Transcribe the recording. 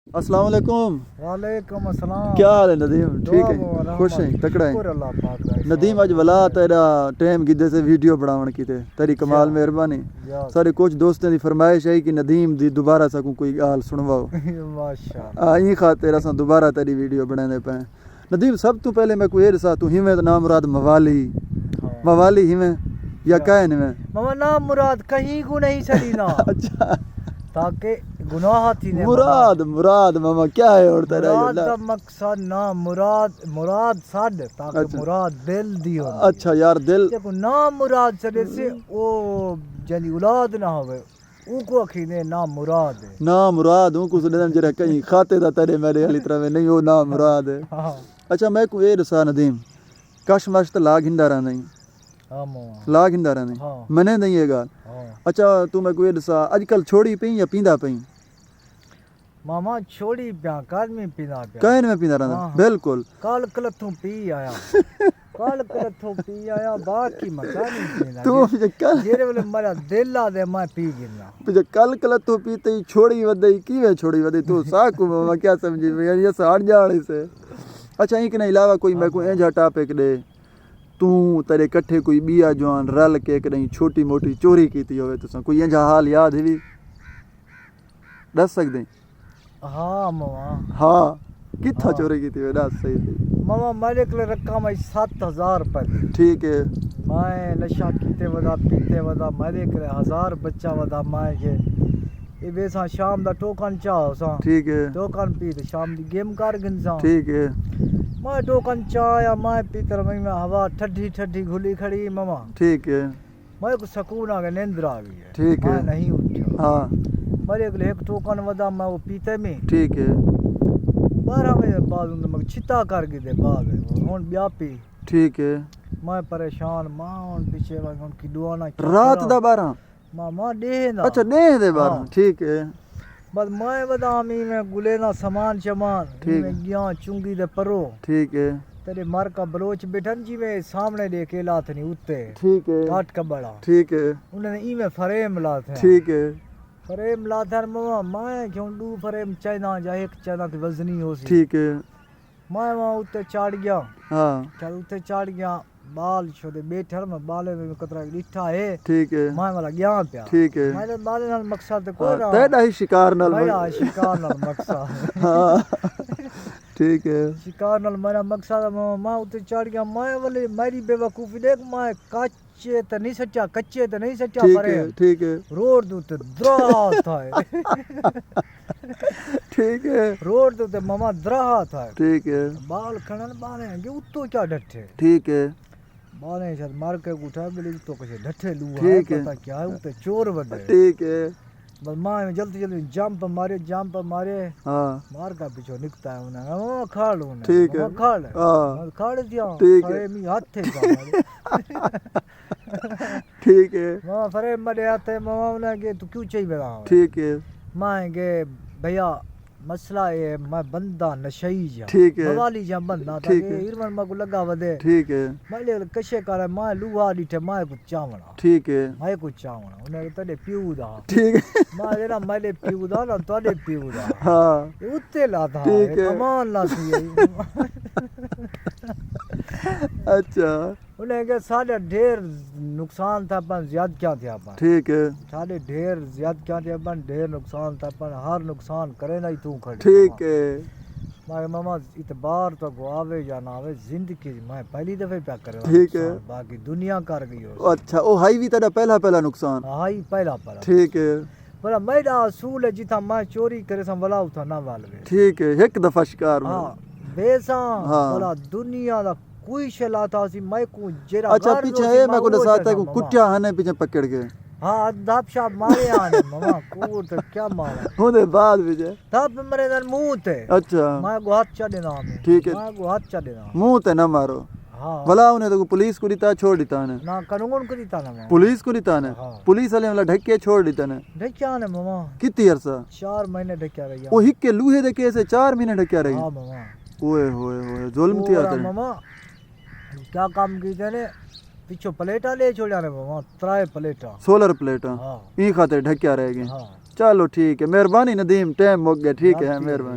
अस्सलाम वालेकुम। वालेकुम अस्सलाम। क्या हाल है नदीम? ठीक है, खुश है, तकड़ा है नदीम। आज वला तेरा टाइम गिदे से वीडियो बनावन की तेरी कमाल मेहरबानी। सारे कुछ दोस्तों की फरमाइश है कि नदीम दी दोबारा सकूं कोई गाल सुनवाओ। माशाअल्लाह। आई खातिर असां दोबारा तेरी वीडियो बनाने पे नदीम। सब तो पहले मैं कोई रसा तू हिमें नाम मुराद मवाली मवाली हिमें या कहन में मामा नाम मुराद कहीं को नहीं सड़ी ना। अच्छा, ताकि गुनाह थी ने मुराद मुराद मामा क्या है और तेरा मुराद का मकसद ना मुराद मुराद साड ताकि अच्छा। मुराद दिल दी हो। अच्छा यार दिल देखो नाम मुराद सड़े से वो जली औलाद ना होवे उनको अखीने नाम मुराद है। ना मुराद हूँ कुछ दिन जरा कहीं खाते दा तेरे मेरे वाली तरह में नहीं हो ना मुराद है। हाँ अच्छा मैं को ये रसा नदीम कश मश तो लाग हिंदा रहा नहीं हाँ मामा लाग हिंदा रहा नहीं हाँ मने नहीं है गाल। हाँ अच्छा तू मैं को ये रसा आजकल छोड़ी पई या पींदा पई मामा छोड़ी प्या काल में पीना प्या कहन में पींदा रहा हाँ। बिल्कुल काल कलथों पी आया काल कलथों पी आया बाकी मका नहीं पीना तू मुझे कल जेरे वाले मेरा दिल ला दे मैं पी गिना मुझे कल तू पीते ही छोड़ी वदई की वे छोड़ी वदई तू साकू मामा क्या समझी मैं ये साड़ जाने से। अच्छा इनके अलावा कोई मैं को ऐजा टॉपिक दे तू तेरे कट्ठे कोई बिया जवान रल के कहीं छोटी मोटी चोरी कीती होवे तुसा कोई ऐजा हाल याद है भी दस सकदे? हाँ मामा हाँ कित्था हाँ। चोरी कीती होवे दस सही थी। मामा मेरे को रखा मैं 7,000 रुपए ठीक है मैं नशा कीते वदा पीते वदा मेरे को 1000 बच्चा वदा मैं के ये बेसा शाम दा टोकन चाहो सा ठीक है टोकन पी ते शाम दी गेम कर गिनसा ठीक है मैं टोकन चाया मैं पीतर में हवा ठंडी ठंडी घुली खड़ी मामा ठीक है मेरे को सुकून आ गया नींद आ गई है ठीक है। मैं नहीं उठा हाँ मेरे को एक टोकन वदा मैं वो पीते में ठीक है 12 बजे बाद मैं छिता कर गई दे बाद हुन ब्याह पी ठीक है मैं परेशान मां हुन पीछे हुन की दुआना रात दा 12 मामा देना अच्छा नेह दे 12 हाँ। ठीक है बस मैं बदामी में गुले ना सामान शमान ठीक। में गया चुंगी दे परो ठीक है तेरे मर का बलोच बैठन जी में सामने देखे लात नहीं उत्ते ठीक है काट का बड़ा ठीक है उन्होंने ई में फ्रेम लात है ठीक है फ्रेम लात है मामा मैं क्यों दू फ्रेम चाइना जा एक चाइना की वजनी हो सी ठीक है मैं वहां उत्ते चढ़ गया हाँ चल उत्ते चढ़ गया बाल छोड़े बैठल में बाले में कतरा लिठा है ठीक है मैं वाला गया प्या ठीक है मेरे बाले नाल मकसद कोई रहा तेरा ही शिकार नाल मेरा शिकार नाल मकसद हाँ ठीक है शिकार नाल मेरा मकसद मैं उत्ते चढ़ गया मैं वाले मेरी बेवकूफी देख मैं कच्चे तो नहीं सच्चा कच्चे तो नहीं सच्चा ठीक परे है ठीक है रोड दे उत्ते द्राह था ठीक है रोड दे उत्ते मामा द्राह था ठीक है बाल खणन बाले के उत्तो क्या डठे ठीक है बाले शायद मार के उठा बोले तो कुछ डठे लू है ठीक है। पता क्या है उत्ते चोर बड़े ठीक है बस मैं जल्दी जल्दी जंप मारे हाँ मार का पीछे निकता है उन्हें वो खाड़ उन्हें ठीक है। खाड़ हाँ खाड़ दिया ठीक है। अरे मी हाथ थे मारे ठीक है मामा फरे मरे आते मामा ने के तू क्यों चाहिए बेटा ठीक है मैं के भैया मसला है मैं बंदा नशई जा ठीक है। मवाली जा बंदा था ठीक के है। इरमन मगु लगा वदे ठीक है मैं ले कशे करे मैं लुहा डिठे मैं कुछ चावना ठीक है मैं कुछ चावना उन्हें तने पीऊदा ठीक है मैं जेना मैले पीऊदा ना तने पीऊदा हाँ ये उत्ते ला था ठीक है। कमान ला थी अच्छा उन्हें के साढ़े ढेर नुकसान था अपन ज्यादा क्या थे अपन ठीक है साढ़े ढेर ज्यादा क्या थे अपन ढेर नुकसान था अपन हर नुकसान करे ना ही तू खड़े ठीक है मैं मामा इतबार तो को आवे या ना आवे जिंदगी मैं पहली दफे प्या करे ठीक है। बाकी दुनिया कर गई हो अच्छा ओ हाई भी तेरा पहला नुकसान हाई पहला पड़ा ठीक है पर मेरा असूल है जिथा मैं चोरी करे सम वाला उठा ना वालवे ठीक है एक दफा शिकार में हाँ बेसा हाँ। बोला दुनिया दा कोई शलाता सी मैं को जेरा अच्छा घर पीछे लो है सी मैं को वो दसाता है चला को मामा। कुटिया हने पीछे पकड़ के हाँ दाप शाप मारे आने मामा कूर तो क्या मारा होने बाद विजय दाप मेरे दर मुंह थे अच्छा मैं को हाथ चढ़े ना में ठीक है। मैं को हाथ चढ़े ना मुंह ते ना मारो हाँ भला उन्हें तो पुलिस को दिता छोड़ दिता ने ना कानून को दिता ना मामा पुलिस को दिता ने हाँ। पुलिस वाले वाला ढके छोड़ दिता ने ढक्या ने मामा कितनी अरसा 4 महीने ढक्या रही वो हिक्के लूहे दे के से 4 महीने ढक्या रही हाँ मामा ओए होए होए जुल्म थी पूरा आते मामा क्या काम की ने पीछे प्लेटा ले छोड़ा ने मामा 3 प्लेटा सोलर प्लेट हाँ ई खातिर ढक्या रह गए हाँ चलो ठीक है मेहरबानी नदीम टाइम मुक गया ठीक है ठीक है। मेहरबानी।